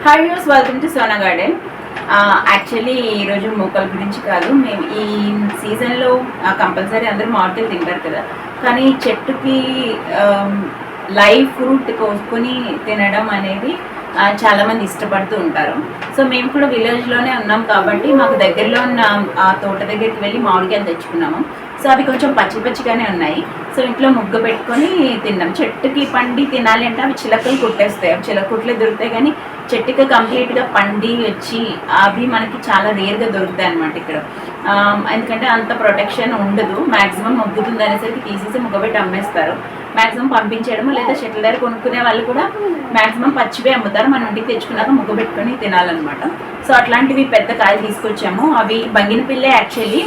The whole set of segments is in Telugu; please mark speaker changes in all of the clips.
Speaker 1: Hi views, welcome to Sona garden. Actually ఈరోజు మొక్కల గురించి కాదు, మేము ఈ సీజన్లో కంపల్సరీ అందరూ మామిడికాయలు తింటారు కదా, కానీ చెట్టుకి లైవ్ ఫ్రూట్ కోసుకొని తినడం అనేది చాలామంది ఇష్టపడుతూ ఉంటారు. సో మేము కూడా విలేజ్లోనే ఉన్నాం కాబట్టి మాకు దగ్గరలో ఉన్న ఆ తోట దగ్గరికి వెళ్ళి మామిడికాయలు తెచ్చుకున్నాము. సో అవి కొంచెం పచ్చి పచ్చిగానే ఉన్నాయి. సో ఇంట్లో ముగ్గ పెట్టుకొని తిన్నాం. చెట్టుకి పండి తినాలి అంటే అవి చిలకలు కుట్టేస్తాయి, అవి చిలకుట్లే దొరుకుతాయి, కానీ చెట్టుకి కంప్లీట్గా పండి వచ్చి అవి మనకి చాలా రేర్గా దొరుకుతాయి అన్నమాట ఇక్కడ. ఎందుకంటే అంత ప్రొటెక్షన్ ఉండదు, మ్యాక్సిమం మొగ్గుతుంది అనేసరికి తీసేసి ముగ్గబెట్టి అమ్మేస్తారు. మ్యాక్సిమం పంపించడము లేదా చెట్ల దగ్గర కొనుక్కునే వాళ్ళు కూడా మ్యాక్సిమం పచ్చివే అమ్ముతారు. మన ఇంటికి తెచ్చుకున్నాక ముగ్గ పెట్టుకొని తినాలన్నమాట. సో అట్లాంటివి పెద్ద కాయలు తీసుకొచ్చాము. అవి బంగిన పిల్లే యాక్చువల్లీ,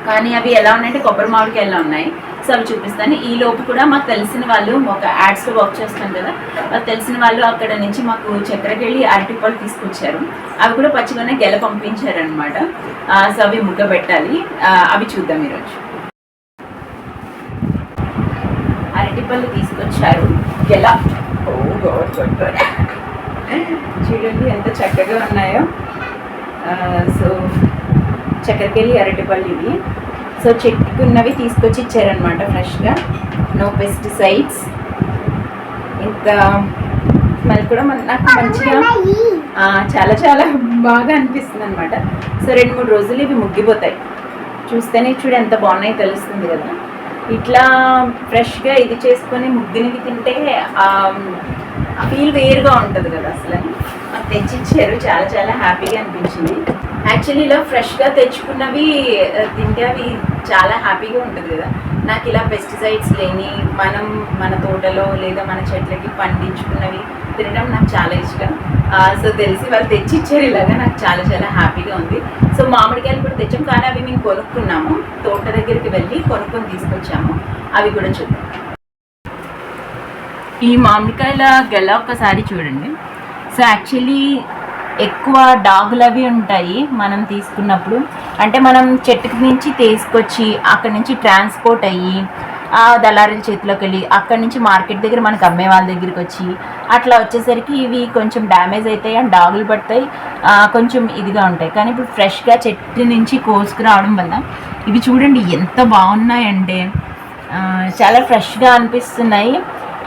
Speaker 1: కానీ అవి ఎలా ఉన్నాయంటే కొబ్బరి మామిడికాయలా ఉన్నాయి. సో అవి చూపిస్తాను. ఈ లోపు కూడా మాకు తెలిసిన వాళ్ళు, ఒక యాడ్స్లో వర్క్ చేస్తాం కదా, మాకు తెలిసిన వాళ్ళు అక్కడ నుంచి మాకు చక్కెరకెళ్ళి అరటిపళ్ళు తీసుకొచ్చారు. అవి కూడా పచ్చిగానే గెల పంపించారనమాట. సో అవి ముగ్గ పెట్టాలి, అవి చూద్దాం ఈరోజు. అరటిపళ్ళు తీసుకొచ్చారు, గెల. చూడండి ఎంత చక్కగా ఉన్నాయో. సో చక్కెరకెళ్ళి అరటిపళ్ళు ఇవి. సో చెట్టుకున్నవి తీసుకొచ్చి ఇచ్చారనమాట ఫ్రెష్గా, నో పెస్టిసైడ్స్. ఇంకా స్మెల్ కూడా నాకు మంచిగా చాలా చాలా బాగా అనిపిస్తుంది అనమాట. సో 2-3 రోజులు ఇవి ముగ్గిపోతాయి. చూస్తేనే చూడు ఎంత బాగున్నాయో తెలుస్తుంది కదా. ఇట్లా ఫ్రెష్గా ఇది చేసుకొని ముగ్గునివి తింటే ఫీల్ వేరుగా ఉంటుంది కదా. అసలు మాకు తెచ్చిచ్చారు, చాలా చాలా హ్యాపీగా అనిపించింది. యాక్చువల్లీ ఇలా ఫ్రెష్గా తెచ్చుకున్నవి తింటే అవి చాలా హ్యాపీగా ఉంటుంది కదా. నాకు ఇలా పెస్టిసైడ్స్ లేని మన తోటలో లేదా మన చెట్లకి పండించుకున్నవి తినడం నాకు చాలా ఇష్టం. సో తెలిసి వాళ్ళు తెచ్చిచ్చారు ఇలాగా, నాకు చాలా చాలా హ్యాపీగా ఉంది. సో మామిడికాయలు కూడా తెచ్చాము, కానీ అవి మేము కొనుక్కున్నాము. తోట దగ్గరికి వెళ్ళి కొనుక్కొని తీసుకొచ్చాము. అవి కూడా చూద్దాం. ఈ మామిడికాయల గెల ఒక్కసారి చూడండి. సో యాక్చువల్లీ ఎక్కువ డాగులు అవి ఉంటాయి మనం తీసుకున్నప్పుడు. అంటే మనం చెట్టుకి నుంచి తీసుకొచ్చి అక్కడి నుంచి ట్రాన్స్పోర్ట్ అయ్యి దళారుల చేతిలోకి వెళ్ళి అక్కడి నుంచి మార్కెట్ దగ్గర మనకు అమ్మే వాళ్ళ దగ్గరికి వచ్చి అట్లా వచ్చేసరికి ఇవి కొంచెం డ్యామేజ్ అవుతాయి అండ్ డాగులు పడతాయి, కొంచెం ఇదిగా ఉంటాయి. కానీ ఇప్పుడు ఫ్రెష్గా చెట్టు నుంచి కోసుకురావడం వల్ల ఇవి చూడండి ఎంత బాగున్నాయంటే చాలా ఫ్రెష్గా అనిపిస్తున్నాయి.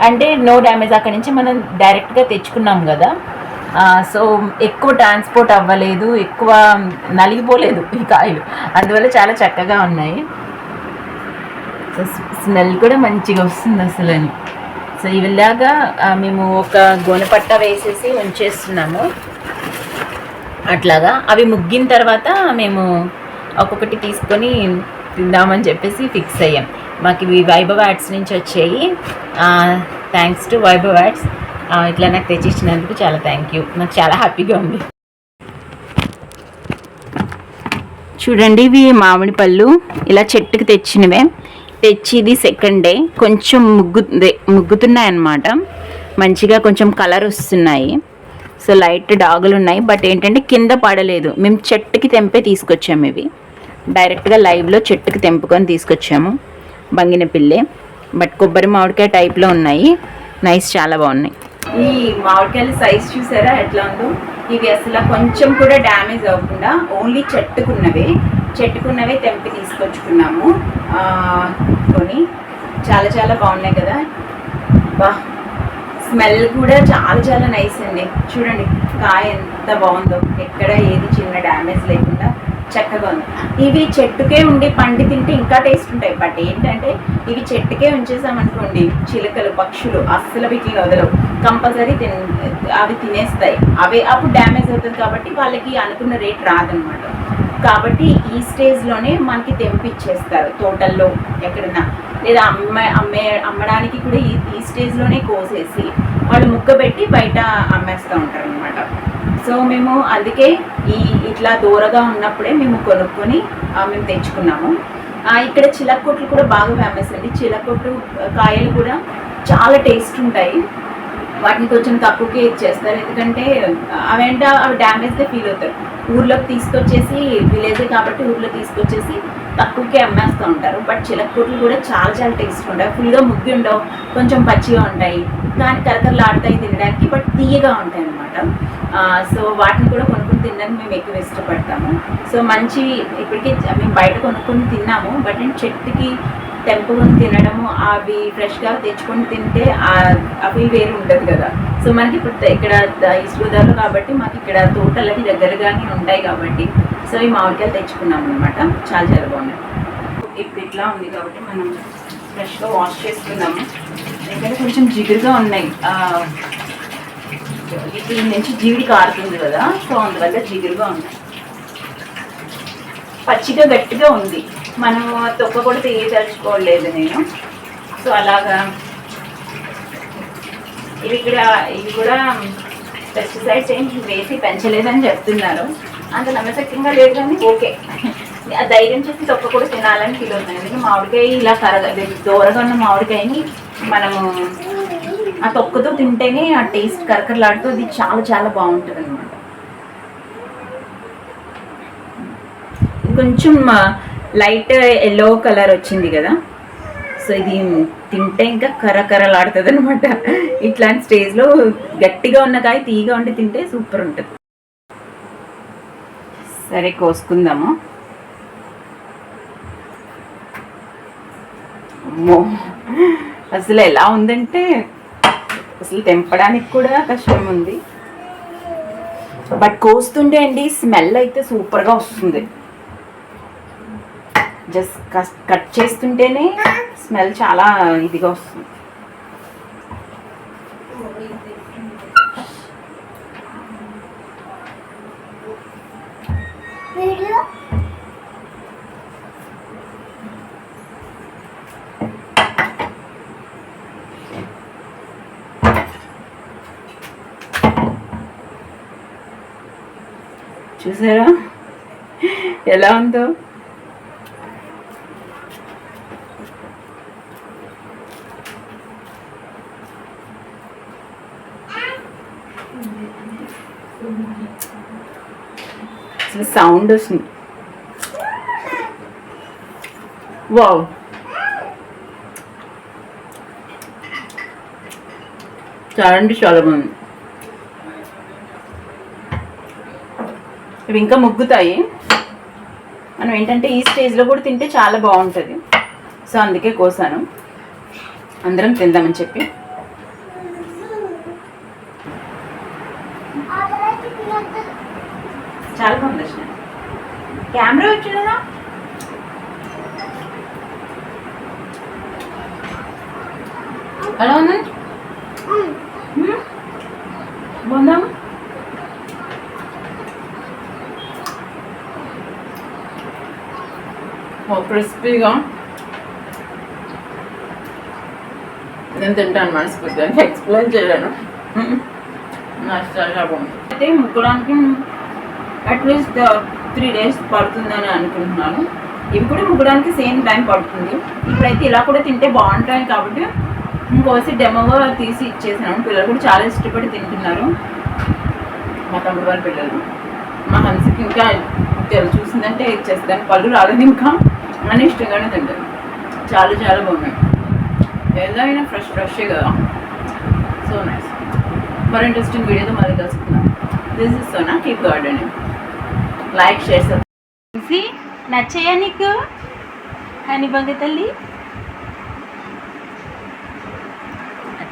Speaker 1: అంటే నో డ్యామేజ్, అక్కడి నుంచి మనం డైరెక్ట్గా తెచ్చుకున్నాం కదా. సో ఎక్కువ ట్రాన్స్పోర్ట్ అవ్వలేదు, ఎక్కువ నలిగిపోలేదు ఈ కాయలు, అందువల్ల చాలా చక్కగా ఉన్నాయి. సో స్మెల్ కూడా మంచిగా వస్తుంది అసలని. సో ఇలాగా మేము ఒక గోనెపట్ట వేసేసి ఉంచేస్తున్నాము. అట్లాగా అవి ముగ్గిన తర్వాత మేము ఒక్కొక్కటి తీసుకొని తిందామని చెప్పేసి ఫిక్స్ అయ్యాం. మాకు ఇవి వైభవ్ యాడ్స్ నుంచి వచ్చాయి. Thanks to Vaibhav ads. ఇట్లా నాకు తెచ్చిచ్చినందుకు చాలా థ్యాంక్ యూ, నాకు చాలా హ్యాపీగా ఉంది. చూడండి, ఇవి మామిడి పళ్ళు ఇలా చెట్టుకు తెచ్చినవే. తెచ్చి ఇది సెకండ్ డే, కొంచెం ముగ్గుతున్నాయి అన్నమాట. మంచిగా కొంచెం కలర్ వస్తున్నాయి. సో లైట్ డాగులు ఉన్నాయి, బట్ ఏంటంటే కింద పడలేదు. మేము చెట్టుకి తెంపే తీసుకొచ్చాము. ఇవి డైరెక్ట్గా లైవ్లో చెట్టుకి తెంపుకొని తీసుకొచ్చాము. బంగిన పిల్లే, బట్ కొబ్బరి మామిడికాయ టైప్లో ఉన్నాయి. నైస్, చాలా బాగున్నాయి. ఈ మామిడికాయల సైజ్ చూసారా ఎట్లా ఉందో. ఇవి అసలు కొంచెం కూడా డ్యామేజ్ అవ్వకుండా ఓన్లీ చెట్టుకున్నవే తెంపి తీసుకొచ్చుకున్నాము. కొని చాలా చాలా బాగున్నాయి కదా. బా, స్మెల్ కూడా చాలా చాలా నైస్ అండి. చూడండి కాయ ఎంత బాగుందో, ఎక్కడ ఏది చిన్న డ్యామేజ్ లేకుండా చక్కగా ఉంది. ఇవి చెట్టుకే ఉండి పండి తింటే ఇంకా టేస్ట్ ఉంటాయి. బట్ ఏంటంటే ఇవి చెట్టుకే ఉంచేసామనుకోండి, చిలుకలు పక్షులు అస్సలు వీటిని వదలవు, కంపల్సరీ అవి తినేస్తాయి. అవి అప్పుడు డ్యామేజ్ అవుతుంది కాబట్టి వాళ్ళకి అనుకున్న రేట్ రాదనమాట. కాబట్టి ఈ స్టేజ్లోనే మనకి తెంపిచ్చేస్తారు తోటల్లో ఎక్కడన్నా, లేదా అమ్మడానికి కూడా ఈ స్టేజ్లోనే కోసేసి వాళ్ళు ముగ్గబెట్టి బయట అమ్మేస్తూ ఉంటారు అనమాట. సో మేము అందుకే ఇట్లా దూరగా ఉన్నప్పుడే మేము కొనుక్కొని మేము తెచ్చుకున్నాము. ఇక్కడ చిలకొట్లు కూడా బాగా ఫేమస్ అండి. చిలకొట్టు కాయలు కూడా చాలా టేస్ట్ ఉంటాయి. వాటిని కొంచెం తక్కువకే ఇచ్చేస్తారు, ఎందుకంటే అవి డ్యామేజ్గా ఫీల్ అవుతారు. ఊర్లోకి తీసుకొచ్చేసి, విలేజే కాబట్టి ఊర్లో తీసుకొచ్చేసి తక్కువకే అమ్మేస్తూ ఉంటారు. బట్ చిలకూట్లు కూడా చాలా చాలా టేస్ట్ ఉంటాయి. ఫుల్గా ముగ్గు ఉండవు, కొంచెం పచ్చిగా ఉంటాయి, కానీ కరకరలాడతాయి తినడానికి, బట్ తీయగా ఉంటాయి అన్నమాట. సో వాటిని కూడా కొనుక్కొని తినడానికి మేము ఎక్కువ ఇష్టపడతాము. సో మంచి ఇప్పటికీ మేము బయట కొనుక్కొని తిన్నాము, బట్ చెట్టుకి తెంపుకొని తినడము, అవి ఫ్రెష్గా తెచ్చుకొని తింటే అవి వేరు ఉంటుంది కదా. సో మనకి ఇప్పుడు ఇక్కడ ఈస్ట్ గోదావరిలో కాబట్టి మాకు ఇక్కడ తోటలకి దగ్గరగానే ఉంటాయి కాబట్టి సో ఈ మామిడికాయలు తెచ్చుకున్నాము అనమాట. చాలా చాలా బాగున్నాయి. ఇప్పుడు ఇట్లా ఉంది కాబట్టి మనం ఫ్రెష్గా వాష్ చేసుకున్నాము. ఎందుకంటే కొంచెం జిగురుగా ఉన్నాయి, దీని నుంచి జీడి కారుతుంది కదా, సో అందువల్ల జిగురుగా ఉన్నాయి. పచ్చిగా గట్టిగా ఉంది, మనం తొక్క కూడా తీయదలుచుకోలేదు నేను. సో అలాగా ఇవి కూడా పెస్టిసైడ్స్ ఏం వేసి పెంచలేదని చెప్తున్నారు. అంత నమ్మశక్యంగా లేదు కానీ ఓకే, ధైర్యం చేసి తొక్క కూడా తినాలని ఫీల్ అవుతుంది. ఎందుకంటే మామిడికాయ ఇలా దూరగా ఉన్న మామిడికాయని మనము ఆ తొక్కతో తింటేనే ఆ టేస్ట్ కరకరలాడుతూ అది చాలా చాలా బాగుంటుంది అనమాట. కొంచెం లైట్ ఎల్లో కలర్ వచ్చింది కదా, సో ఇది తింటే ఇంకా కరకరలాడుతుంది అనమాట. ఇట్లాంటి స్టేజ్లో గట్టిగా ఉన్న కాయ తీయగా ఉండి తింటే సూపర్ ఉంటుంది. సరే కోసుకుందాము. అమ్మో అసలు ఎలా ఉందంటే అసలు తెంపడానికి కూడా కష్టం ఉంది, బట్ కోస్తుంటే అండి స్మెల్ అయితే సూపర్గా వస్తుంది. జస్ట్ కట్ చేస్తుంటేనే స్మెల్ చాలా ఇదిగా వస్తుంది. చూసారా ఎలా ఉందో? సౌండ్ వస్తుంది. వావ్, చాలా అంటే చాలా బాగుంది. ఇవి ఇంకా ముగ్గుతాయి. మనం ఏంటంటే ఈ స్టేజ్లో కూడా తింటే చాలా బాగుంటుంది. సో అందుకే కోసాను, అందరం తిందామని చెప్పి. చాలా బాగుంది. వచ్చిన కెమెరా వచ్చిందా? ఎలా ఉంది? బాగుందా? క్రిస్పీగా నేను తింటాను మనస్ఫూర్తిగా, ఎక్స్ప్లెయిన్ చేయలేను. చాలా బాగుంది. అయితే ముక్కడానికి అట్లీస్ట్ 3 days పడుతుందని అనుకుంటున్నాను. ఇవి కూడా ముగ్గడానికి సేమ్ టైం పడుతుంది. ఇప్పుడైతే ఇలా కూడా తింటే బాగుంటాయి కాబట్టి ఇంకోసి డెమోగా తీసి ఇచ్చేసాను. పిల్లలు కూడా చాలా ఇష్టపడి తింటున్నారు, మా తమ్ముడు వాళ్ళ పిల్లలు. మా హన్సికి ఇంకా చూసిందంటే ఇచ్చేస్తాను, పళ్ళు రాలేదు ఇంకా అని ఇష్టంగానే తింటారు. చాలా చాలా బాగున్నాయి. ఏదైనా ఫ్రెష్ కదా. So nice. మరి ఇంట్రెస్టింగ్ వీడియోతో మళ్ళీ కలుసుకున్నాం. This is Sona, keep gardening. Like, share, subscribe. నచ్చాయా నీకు హనీ బంగ తల్లి?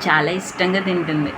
Speaker 1: చాలా ఇష్టంగా తింటుంది.